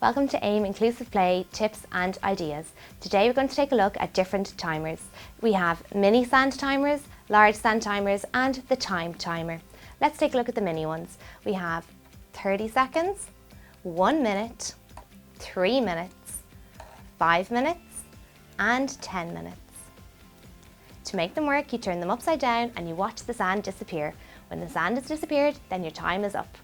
Welcome to AIM Inclusive Play Tips and Ideas. Today we're going to take a look at different timers. We have mini sand timers, large sand timers and the time timer. Let's take a look at the mini ones. We have 30 seconds, 1 minute, 3 minutes, 5 minutes and 10 minutes. To make them work, you turn them upside down and you watch the sand disappear. When the sand has disappeared, then your time is up.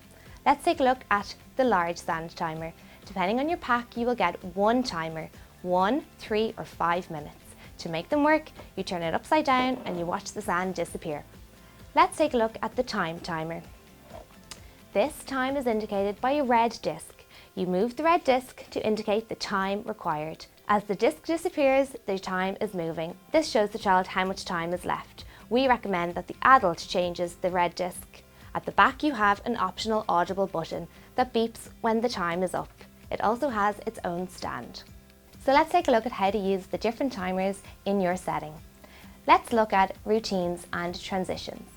Let's take a look at the large sand timer. Depending on your pack, you will get one timer, 1, 3 or 5 minutes. To make them work, you turn it upside down and you watch the sand disappear. Let's take a look at the time timer. This time is indicated by a red disc. You move the red disc to indicate the time required. As the disc disappears, the time is moving. This shows the child how much time is left. We recommend that the adult changes the red disc. At the back you have an optional audible button that beeps when the time is up. It also has its own stand. So let's take a look at how to use the different timers in your setting. Let's look at routines and transitions.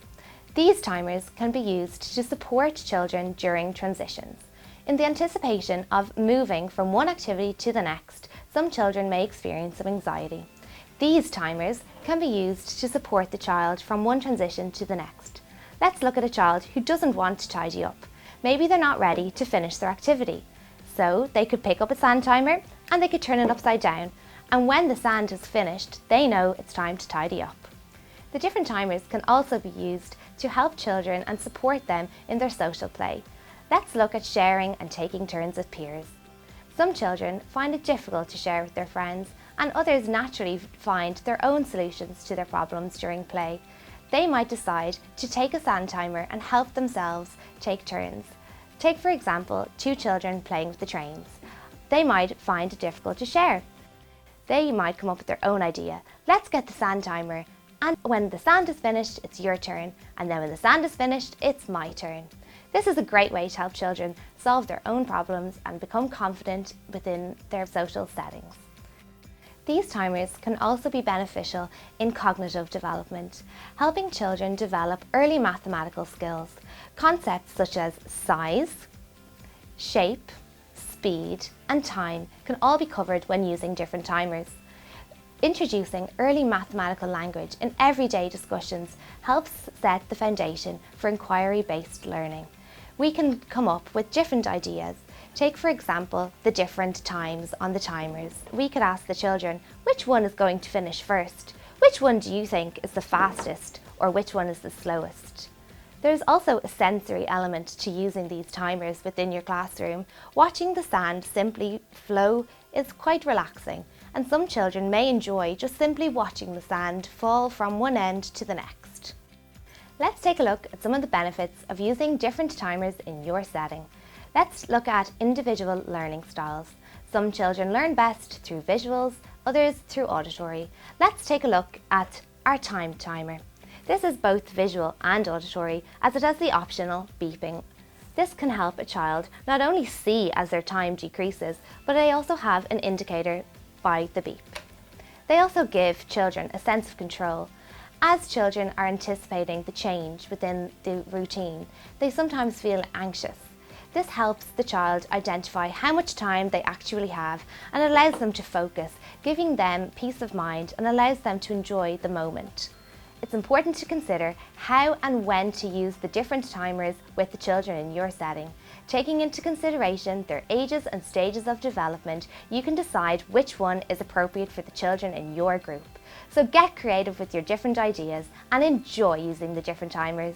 These timers can be used to support children during transitions. In the anticipation of moving from one activity to the next, some children may experience some anxiety. These timers can be used to support the child from one transition to the next. Let's look at a child who doesn't want to tidy up. Maybe they're not ready to finish their activity. So they could pick up a sand timer and they could turn it upside down. And when the sand is finished, they know it's time to tidy up. The different timers can also be used to help children and support them in their social play. Let's look at sharing and taking turns with peers. Some children find it difficult to share with their friends and others naturally find their own solutions to their problems during play. They might decide to take a sand timer and help themselves take turns. Take for example, 2 children playing with the trains. They might find it difficult to share. They might come up with their own idea. Let's get the sand timer, and when the sand is finished, it's your turn, and then when the sand is finished, it's my turn. This is a great way to help children solve their own problems and become confident within their social settings. These timers can also be beneficial in cognitive development, helping children develop early mathematical skills. Concepts such as size, shape, speed and time can all be covered when using different timers. Introducing early mathematical language in everyday discussions helps set the foundation for inquiry-based learning. We can come up with different ideas. Take for example the different times on the timers. We could ask the children, which one is going to finish first? Which one do you think is the fastest? Or which one is the slowest? There's also a sensory element to using these timers within your classroom. Watching the sand simply flow is quite relaxing, and some children may enjoy just simply watching the sand fall from one end to the next. Let's take a look at some of the benefits of using different timers in your setting. Let's look at individual learning styles. Some children learn best through visuals, others through auditory. Let's take a look at our time timer. This is both visual and auditory as it has the optional beeping. This can help a child not only see as their time decreases, but they also have an indicator by the beep. They also give children a sense of control. As children are anticipating the change within the routine, they sometimes feel anxious. This helps the child identify how much time they actually have and allows them to focus, giving them peace of mind and allows them to enjoy the moment. It's important to consider how and when to use the different timers with the children in your setting. Taking into consideration their ages and stages of development, you can decide which one is appropriate for the children in your group. So get creative with your different ideas and enjoy using the different timers.